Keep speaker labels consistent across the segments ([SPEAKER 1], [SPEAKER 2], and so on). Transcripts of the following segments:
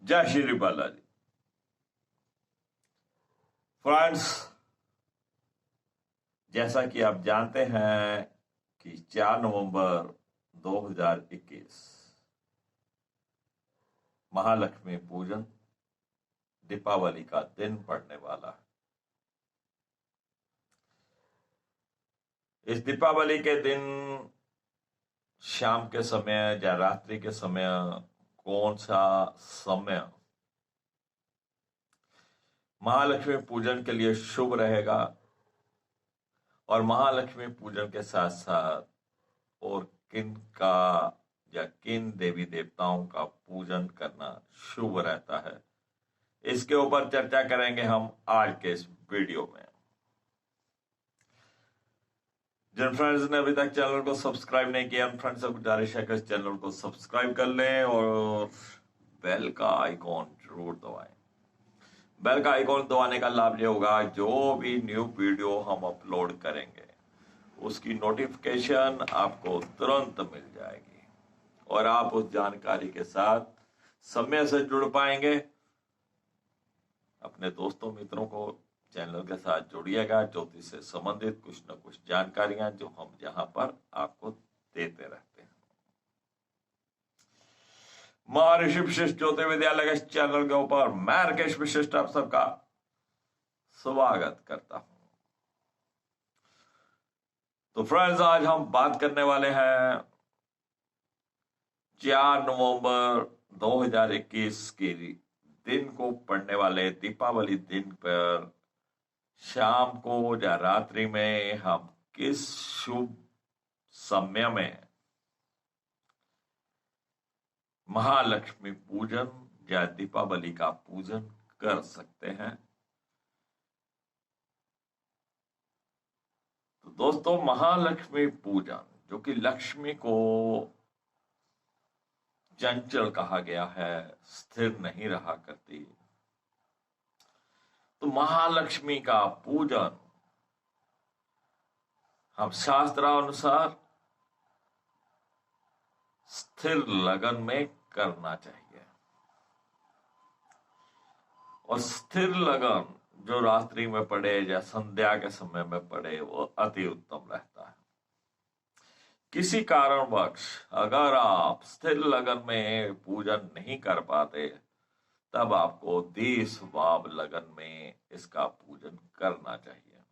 [SPEAKER 1] जय श्री बालाजी। फ्रेंड्स, जैसा कि आप जानते हैं कि 4 नवंबर 2021 महालक्ष्मी पूजन दीपावली का दिन पड़ने वाला है। इस दीपावली के दिन शाम के समय या रात्रि के समय कौन सा समय महालक्ष्मी पूजन के लिए शुभ रहेगा और महालक्ष्मी पूजन के साथ साथ और किन का या किन देवी देवताओं का पूजन करना शुभ रहता है, इसके ऊपर चर्चा करेंगे हम आज के इस वीडियो में। जिन फ्रेंड्स ने अभी तक चैनल को सब्सक्राइब नहीं किया, फ्रेंड्स से गुजारिश है कि इस चैनल को सब्सक्राइब कर लें और बेल का आइकॉन जरूर दबाएं। बेल का आइकॉन दबाने का लाभ ये होगा, जो भी न्यू वीडियो हम अपलोड करेंगे उसकी नोटिफिकेशन आपको तुरंत मिल जाएगी और आप उस जानकारी के साथ समय से जुड़ पाएंगे। अपने दोस्तों मित्रों को चैनल के साथ जोड़िएगा। ज्योतिष से संबंधित कुछ न कुछ जानकारियां जो हम यहाँ पर आपको देते रहते हैं। महर्षि विशिष्ट ज्योतिष विद्यालय के इस चैनल के ऊपर मैं राकेश विशिष्ट आप सबका स्वागत करता हूं। तो फ्रेंड्स, आज हम बात करने वाले हैं 4 नवंबर 2021 के दिन को पड़ने वाले दीपावली दिन पर शाम को या रात्रि में हम किस शुभ समय में महालक्ष्मी पूजन या दीपावली का पूजन कर सकते हैं। तो दोस्तों, महालक्ष्मी पूजन जो कि लक्ष्मी को चंचल कहा गया है, स्थिर नहीं रहा करती, तो महालक्ष्मी का पूजन हम शास्त्रानुसार स्थिर लगन में करना चाहिए और स्थिर लगन जो रात्रि में पड़े या संध्या के समय में पड़े वो अति उत्तम रहता है। किसी कारणवश अगर आप स्थिर लगन में पूजन नहीं कर पाते, तब आपको देशवाब लगन में इसका पूजन करना चाहिए।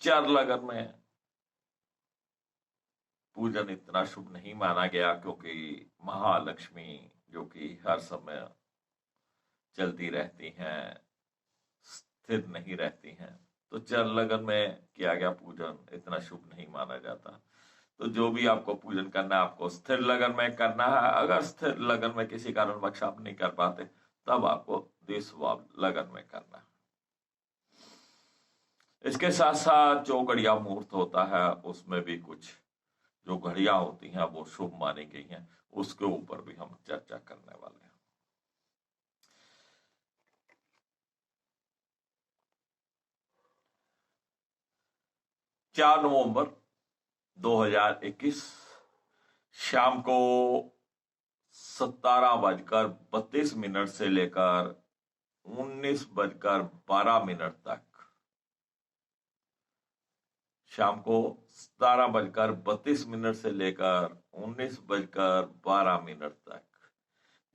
[SPEAKER 1] चर लगन में पूजन इतना शुभ नहीं माना गया, क्योंकि महालक्ष्मी जो कि हर समय चलती रहती हैं, स्थिर नहीं रहती हैं, तो चर लगन में किया गया पूजन इतना शुभ नहीं माना जाता। तो जो भी आपको पूजन करना है आपको स्थिर लगन में करना है। अगर स्थिर लगन में किसी कारणवश आप नहीं कर पाते, तब आपको देशवाब लगन में करना है। इसके साथ साथ जो घड़िया मुहूर्त होता है उसमें भी कुछ जो घड़ियां होती हैं वो शुभ मानी गई हैं, उसके ऊपर भी हम चर्चा करने वाले हैं। 4 नवंबर 2021 शाम को 17:32 से लेकर 19:12 तक, शाम को 17:32 से लेकर 19:12 तक,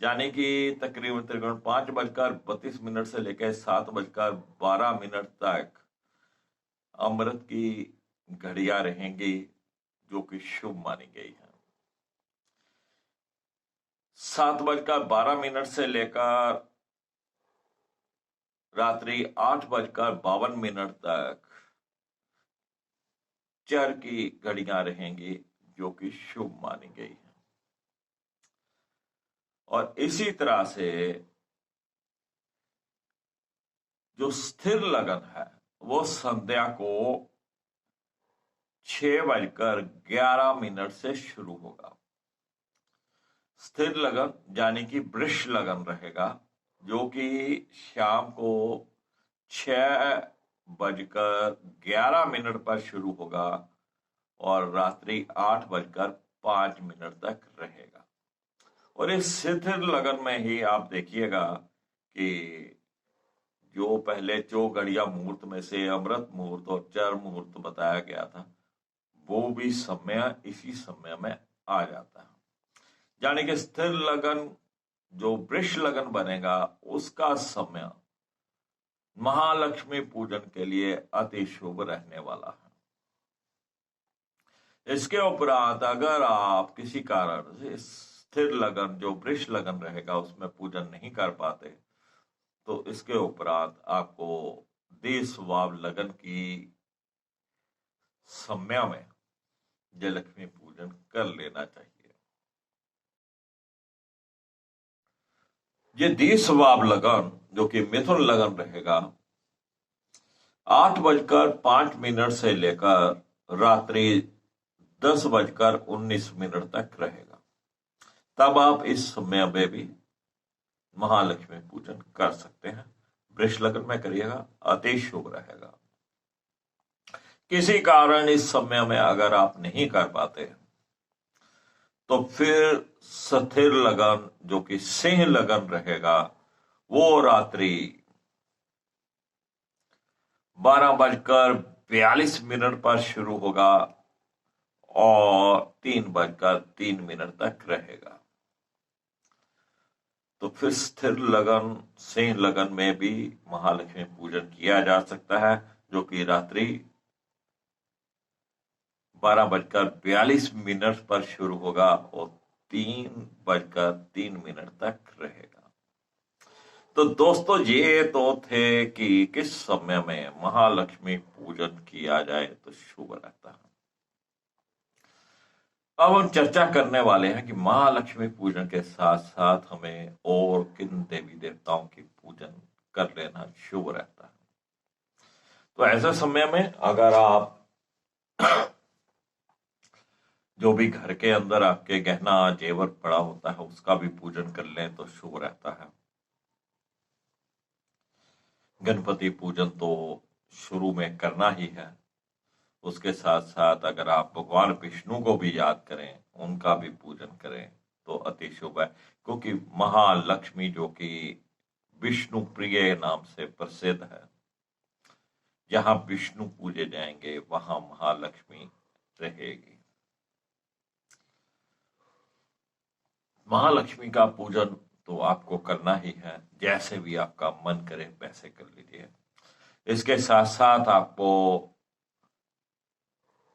[SPEAKER 1] यानी कि तकरीबन 5:32 से लेकर 7:12 तक अमृत की घड़ियां रहेंगी जो कि शुभ मानी गई है। 7:12 से लेकर रात्रि 8:52 तक चर की घड़ियां रहेंगी जो कि शुभ मानी गई है। और इसी तरह से जो स्थिर लगन है वो संध्या को 6:11 से शुरू होगा। स्थिर लगन यानी कि वृष लगन रहेगा, जो कि शाम को 6:11 पर शुरू होगा और रात्रि 8:05 तक रहेगा। और इस शिथिर लगन में ही आप देखिएगा कि जो पहले 4 घड़िया मुहूर्त में से अमृत मुहूर्त और चर मुहूर्त बताया गया था, वो भी समय इसी समय में आ जाता है। यानी कि स्थिर लगन जो वृष लगन बनेगा, उसका समय महालक्ष्मी पूजन के लिए अति शुभ रहने वाला है। इसके उपरांत अगर आप किसी कारण से स्थिर लगन जो वृष लगन रहेगा उसमें पूजन नहीं कर पाते, तो इसके उपरांत आपको देशवाव लगन की समय में जय लक्ष्मी पूजन कर लेना चाहिए। ये देशवाव लगन जो कि मिथुन लगन रहेगा, 8:05 से लेकर रात्रि 10:19 तक रहेगा। तब आप इस समय में भी महालक्ष्मी पूजन कर सकते हैं। वृष लगन में करिएगा, अति शुभ रहेगा। किसी कारण इस समय में अगर आप नहीं कर पाते तो फिर स्थिर लगन जो कि सिंह लगन रहेगा, वो रात्रि 12:42 पर शुरू होगा और 3:03 तक रहेगा। तो फिर स्थिर लगन सिंह लगन में भी महालक्ष्मी पूजन किया जा सकता है, जो कि रात्रि 12:42 पर शुरू होगा और 3:03 तक रहेगा। तो दोस्तों, ये तो थे कि किस समय में महालक्ष्मी पूजन किया जाए तो शुभ रहता है। अब हम चर्चा करने वाले हैं कि महालक्ष्मी पूजन के साथ साथ हमें और किन देवी देवताओं की पूजन कर लेना शुभ रहता है। तो ऐसे समय में अगर आप जो भी घर के अंदर आपके गहना जेवर पड़ा होता है उसका भी पूजन कर लें तो शुभ रहता है। गणपति पूजन तो शुरू में करना ही है, उसके साथ साथ अगर आप भगवान विष्णु को भी याद करें, उनका भी पूजन करें तो अति शुभ है, क्योंकि महालक्ष्मी जो कि विष्णु प्रिय नाम से प्रसिद्ध है, जहां विष्णु पूजे जाएंगे वहां महालक्ष्मी रहेगी। महालक्ष्मी का पूजन तो आपको करना ही है, जैसे भी आपका मन करे वैसे कर लीजिए। इसके साथ साथ आपको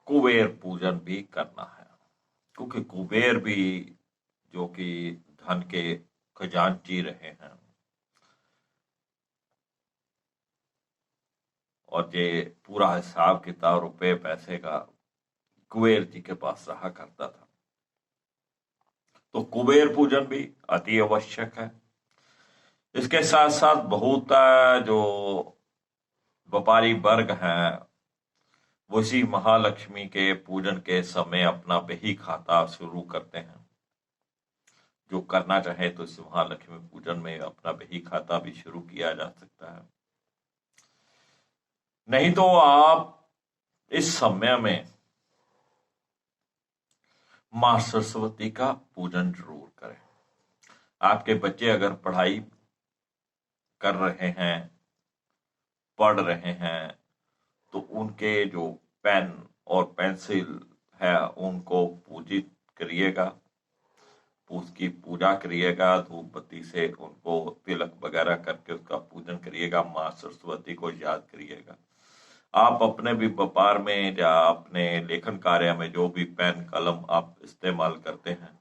[SPEAKER 1] कुबेर पूजन भी करना है, क्योंकि कुबेर भी जो कि धन के खजांची रहे हैं और ये पूरा हिसाब किताब रुपए पैसे का कुबेर जी के पास रहा करता था, तो कुबेर पूजन भी अति आवश्यक है। इसके साथ साथ बहुत जो व्यापारी वर्ग हैं वो इसी महालक्ष्मी के पूजन के समय अपना बही खाता शुरू करते हैं। जो करना चाहे तो इस महालक्ष्मी पूजन में अपना बही खाता भी शुरू किया जा सकता है। नहीं तो आप इस समय में मां सरस्वती का पूजन जरूर करें। आपके बच्चे अगर पढ़ाई कर रहे हैं, पढ़ रहे हैं, तो उनके जो पेन और पेंसिल है उनको पूजित करिएगा, उसकी पूजा करिएगा, धूप बत्ती से उनको तिलक वगैरह करके उसका पूजन करिएगा, मां सरस्वती को याद करिएगा। आप अपने भी व्यापार में या अपने लेखन कार्य में जो भी पेन कलम आप इस्तेमाल करते हैं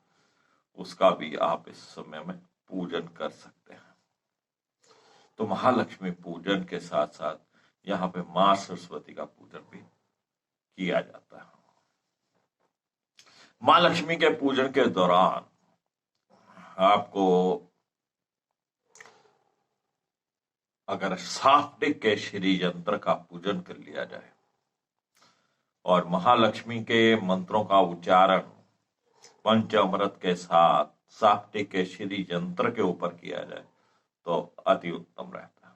[SPEAKER 1] उसका भी आप इस समय में पूजन कर सकते हैं। तो महालक्ष्मी पूजन के साथ साथ यहाँ पे मां सरस्वती का पूजन भी किया जाता है। मां लक्ष्मी के पूजन के दौरान आपको अगर साप्तिक के श्री यंत्र का पूजन कर लिया जाए और महालक्ष्मी के मंत्रों का उच्चारण पंचामृत के साथ साप्तिक के श्री यंत्र के ऊपर किया जाए तो अति उत्तम रहता है।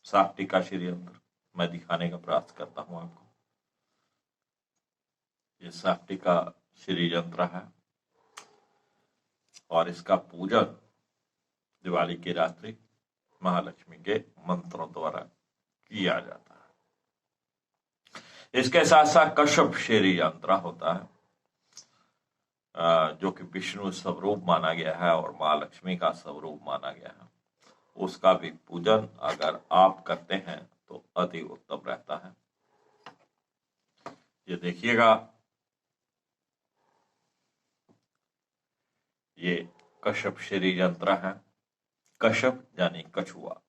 [SPEAKER 1] साप्तिक का श्री यंत्र मैं दिखाने का प्रयास करता हूं आपको। ये साप्तिक का श्री यंत्र है। और इसका पूजन दिवाली की रात्रि महालक्ष्मी के मंत्रों द्वारा किया जाता है। इसके साथ साथ कश्यप शेरी यंत्र होता है, जो कि विष्णु स्वरूप माना गया है और महालक्ष्मी का स्वरूप माना गया है। उसका भी पूजन अगर आप करते हैं तो अति उत्तम रहता है। ये देखिएगा, ये कश्यप शेरी यंत्र है। कश्यप यानी कछुआ।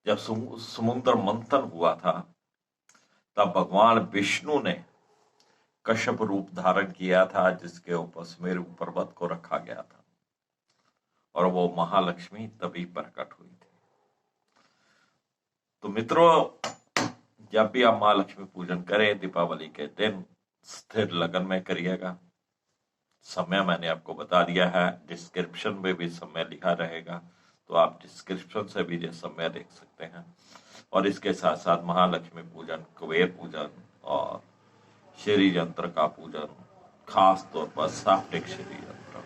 [SPEAKER 1] जब समुद्र मंथन हुआ था तब भगवान विष्णु ने कश्यप रूप धारण किया था, जिसके ऊपर सुमेरु पर्वत को रखा गया था और वो महालक्ष्मी तभी प्रकट हुई थी। तो मित्रों, जब भी आप महालक्ष्मी पूजन करें दीपावली के दिन स्थिर लगन में करिएगा। समय मैंने आपको बता दिया है, डिस्क्रिप्शन में भी समय लिखा रहेगा, तो आप डिस्क्रिप्शन से भी ये समय देख सकते हैं। और इसके साथ साथ महालक्ष्मी पूजन, कुबेर पूजन और शेरी यंत्र का पूजन, खास तौर पर साप्टिक शेरी यंत्र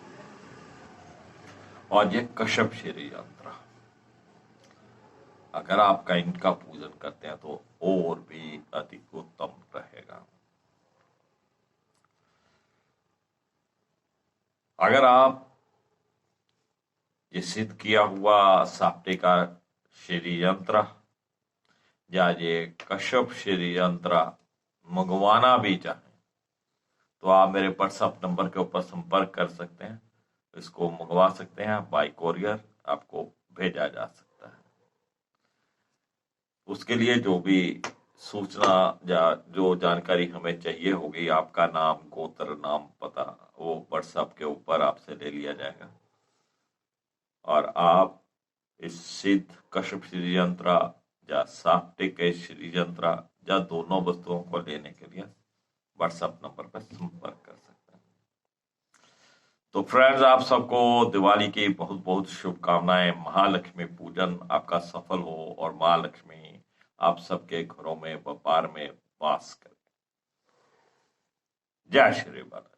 [SPEAKER 1] और ये कश्यप शेरी यंत्र, अगर आपका इनका पूजन करते हैं तो और भी अति उत्तम रहेगा। अगर आप ये सिद्ध किया हुआ साप्टिक का शेरी यंत्र या ये कश्यप शेरी यंत्र मंगवाना भी चाहें तो आप मेरे व्हाट्सएप नंबर के ऊपर संपर्क कर सकते हैं, इसको मंगवा सकते हैं। बाय कोरियर आपको भेजा जा सकता है। उसके लिए जो भी सूचना या जो जानकारी हमें चाहिए होगी, आपका नाम, गोत्र, नाम, पता, वो व्हाट्सएप के ऊपर आपसे ले लिया जाएगा और आप इस सिद्ध कश्यप शेरी यंत्र या साप्टिक शेरी यंत्र या दोनों वस्तुओं को लेने के लिए व्हाट्सएप नंबर पर संपर्क कर सकते हैं। तो फ्रेंड्स, आप सबको दिवाली की बहुत बहुत शुभकामनाएं। महालक्ष्मी पूजन आपका सफल हो और महालक्ष्मी आप सबके घरों में, व्यापार में वास करे। जय श्री बालाजी।